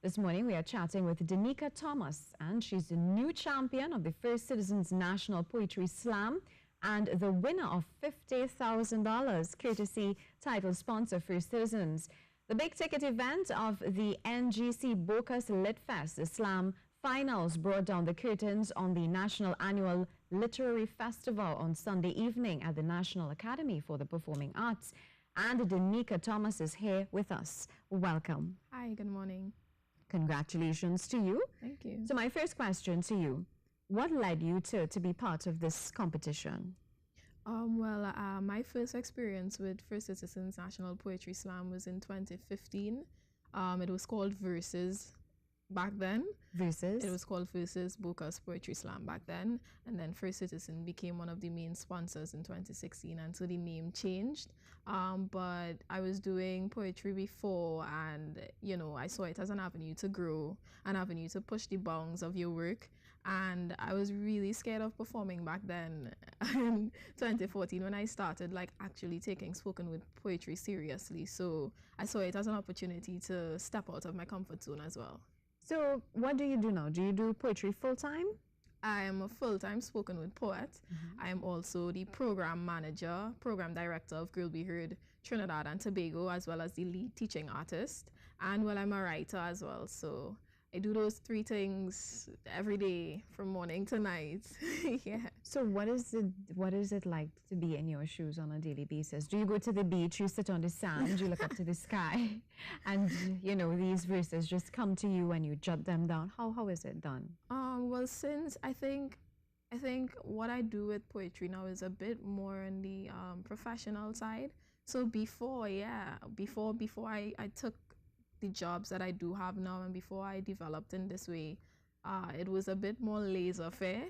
This morning we are chatting with Deneka Thomas, and she's the new champion of the First Citizens National Poetry Slam and the winner of $50,000, courtesy title sponsor First Citizens. The big ticket event of the NGC Bocas Lit Fest, the Slam Finals, brought down the curtains on the National Annual Literary Festival on Sunday evening at the National Academy for the Performing Arts. And Deneka Thomas is here with us. Welcome. Hi, good morning. Congratulations to you. Thank you. So my first question to you, what led you to be part of this competition? My first experience with First Citizens National Poetry Slam was in 2015. It was called Verses back then. Verses? It was called Verses Bocas Poetry Slam back then. And then First Citizen became one of the main sponsors in 2016. And so the name changed. But I was doing poetry before, and, you know, I saw it as an avenue to grow, an avenue to push the bounds of your work. And I was really scared of performing back then in 2014 when I started like actually taking spoken word poetry seriously. So I saw it as an opportunity to step out of my comfort zone as well. So what do you do now? Do you do poetry full-time? I am a full-time spoken word poet. I am also the program manager, program director of Girl Be Heard Trinidad and Tobago, as well as the lead teaching artist. And well, I'm a writer as well. So I do those three things every day from morning to night. Yeah. So what is it like to be in your shoes on a daily basis? Do you go to the beach, you sit on the sand, you look up to the sky, and you know these verses just come to you and you jot them down? How is it done? Well, since I think what I do with poetry now is a bit more on the professional side. So before I took the jobs that I do have now, and before I developed in this way, it was a bit more laissez-faire.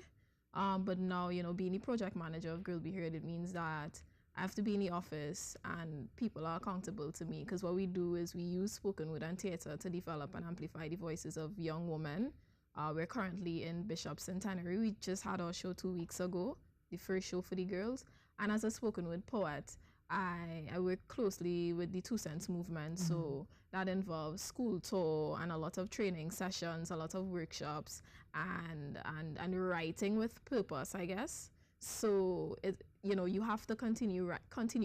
But now, you know, being the project manager of Girl Be Heard, it means that I have to be in the office and people are accountable to me, because what we do is we use spoken word and theatre to develop and amplify the voices of young women. We're currently in Bishop Centenary. We just had our show 2 weeks ago, the first show for the girls. And as a spoken word poet, I work closely with the Two Cents movement, so that involves school tour and a lot of training sessions, a lot of workshops, and writing with purpose, I guess. So you have to continue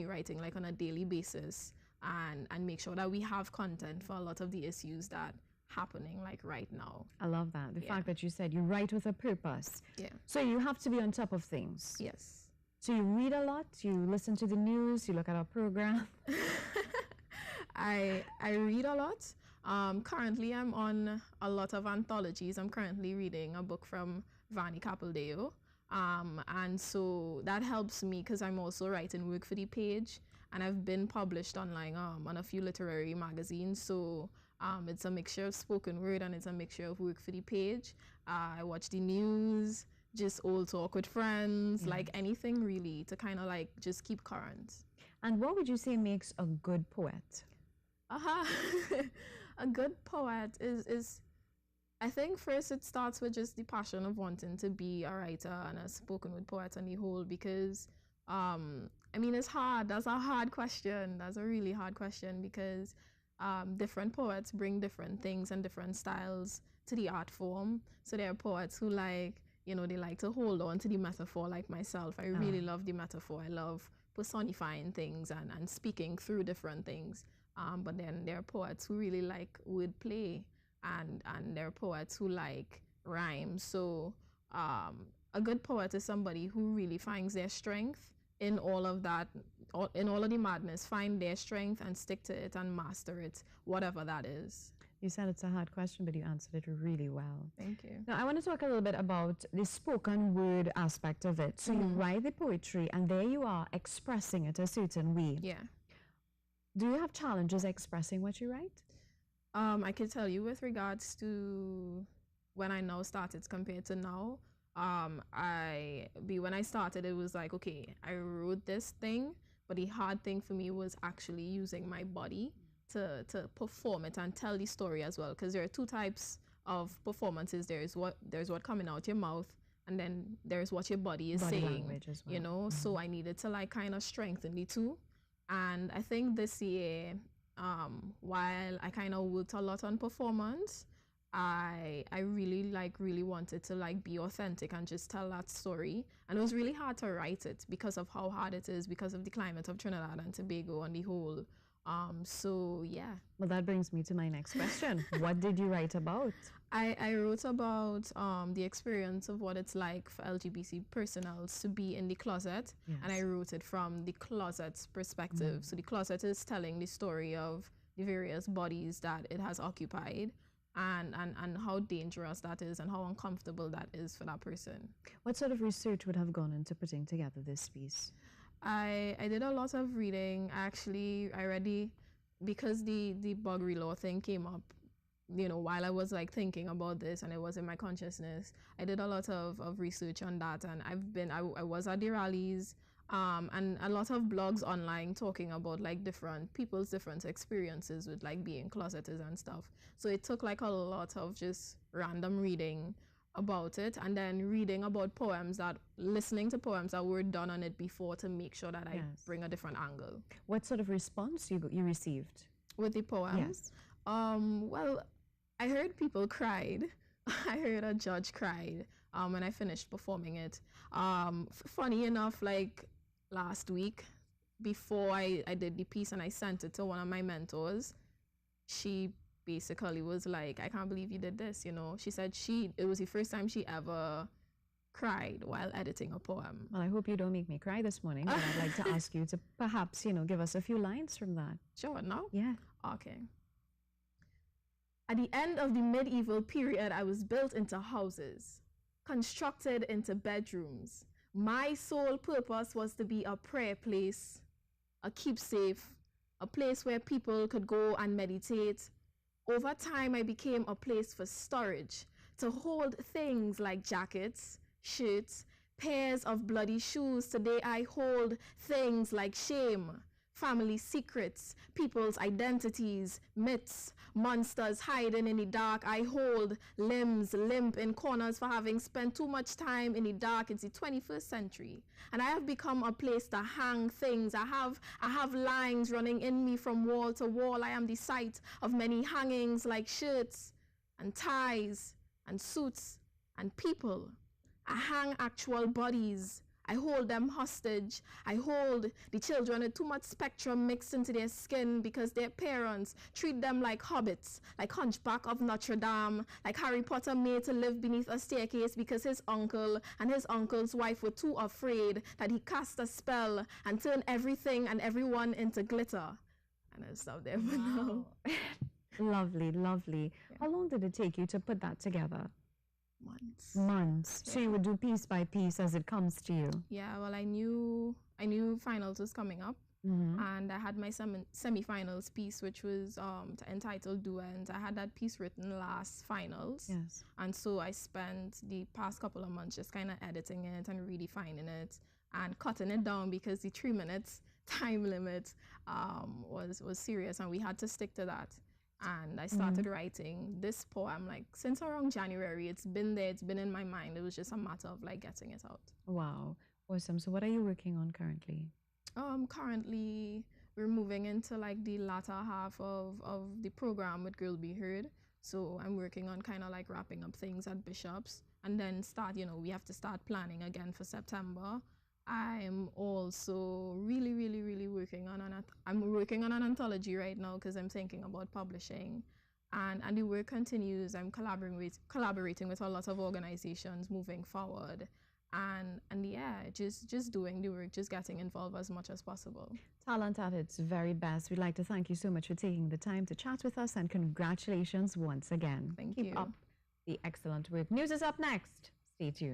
writing like on a daily basis, and make sure that we have content for a lot of the issues that happening like right now. I love that. The fact that you said you write with a purpose. Yeah. So you have to be on top of things. Yes. So you read a lot, you listen to the news, you look at our program. I read a lot. Currently I'm on a lot of anthologies. I'm currently reading a book from Vani Capildeo. And so that helps me because I'm also writing work for the page, and I've been published online on a few literary magazines. So it's a mixture of spoken word and it's a mixture of work for the page. I watch the news, just old talk with friends, like anything really to kind of like just keep current. And what would you say makes a good poet? A good poet is I think first it starts with just the passion of wanting to be a writer and a spoken word poet on the whole, because I mean, it's hard. That's a hard question. That's a really hard question, because different poets bring different things and different styles to the art form. So there are poets who they like to hold on to the metaphor, like myself. I really love the metaphor. I love personifying things and speaking through different things. But then there are poets who really like wordplay, and there are poets who like rhyme. So a good poet is somebody who really finds their strength in all of that, in all of the madness, find their strength and stick to it and master it, whatever that is. You said it's a hard question, but you answered it really well. Thank you. Now, I want to talk a little bit about the spoken word aspect of it. So you write the poetry, and there you are expressing it a certain way. Yeah. Do you have challenges expressing what you write? I can tell you with regards to when I now started compared to now, when I started, it was like, okay, I wrote this thing, but the hard thing for me was actually using my body to perform it and tell the story as well, because there are two types of performances. There's what coming out your mouth, and then there's what your body is saying, language as well. So I needed to like kind of strengthen the two. And I think this year, while I kind of worked a lot on performance, I really wanted to like be authentic and just tell that story. And it was really hard to write it because of how hard it is, because of the climate of Trinidad and Tobago on the whole. So yeah. Well, that brings me to my next question. What did you write about? I wrote about the experience of what it's like for LGBT personals to be in the closet. Yes. And I wrote it from the closet's perspective. So the closet is telling the story of the various bodies that it has occupied, and how dangerous that is and how uncomfortable that is for that person. What sort of research would have gone into putting together this piece? I did a lot of reading. Actually, I read because the buggery law thing came up, you know, while I was like thinking about this and it was in my consciousness. I did a lot of research on that, and I was at the rallies, and a lot of blogs online talking about like different people's different experiences with like being closeted and stuff. So it took like a lot of just random reading about it, and then reading about listening to poems that were done on it before to make sure that I bring a different angle. What sort of response you received? With the poems? Yes. Well, I heard people cried. I heard a judge cried when I finished performing it. Funny enough, like last week, before I did the piece and I sent it to one of my mentors, she basically was like, I can't believe you did this, you know. She said it was the first time she ever cried while editing a poem. Well, I hope you don't make me cry this morning, but I'd like to ask you to perhaps, you know, give us a few lines from that. Sure, no? Yeah. Okay. At the end of the medieval period, I was built into houses, constructed into bedrooms. My sole purpose was to be a prayer place, a keepsake, a place where people could go and meditate. Over time, I became a place for storage, to hold things like jackets, shirts, pairs of bloody shoes. Today, I hold things like shame, family secrets, people's identities, myths, monsters hiding in the dark. I hold limbs limp in corners for having spent too much time in the dark. It's the 21st century, and I have become a place to hang things. I have lines running in me from wall to wall. I am the site of many hangings like shirts and ties and suits and people. I hang actual bodies. I hold them hostage. I hold the children with too much spectrum mixed into their skin because their parents treat them like hobbits, like Hunchback of Notre Dame, like Harry Potter made to live beneath a staircase because his uncle and his uncle's wife were too afraid that he cast a spell and turned everything and everyone into glitter. And I'll stop there for now. Lovely, lovely. Yeah. How long did it take you to put that together? Months. Yeah. So you would do piece by piece as it comes to you? Yeah, well, I knew finals was coming up, and I had my semi-finals piece, which was entitled Duends. I had that piece written last finals. Yes. And so I spent the past couple of months just kind of editing it and redefining it and cutting it down because the 3 minutes time limit was serious, and we had to stick to that. And I started writing this poem like since around January. It's been there, it's been in my mind. It was just a matter of like getting it out. Wow, awesome. So what are you working on currently? Currently we're moving into like the latter half of the program with Girl Be Heard. So I'm working on kind of like wrapping up things at Bishop's, and then we have to start planning again for September. I'm also really working on I'm working on an anthology right now because I'm thinking about publishing, and the work continues. I'm collaborating with a lot of organizations moving forward, and yeah, just doing the work, just getting involved as much as possible. Talent at its very best. We'd like to thank you so much for taking the time to chat with us, and congratulations once again. Thank you. Keep up the excellent work. News is up next. Stay tuned.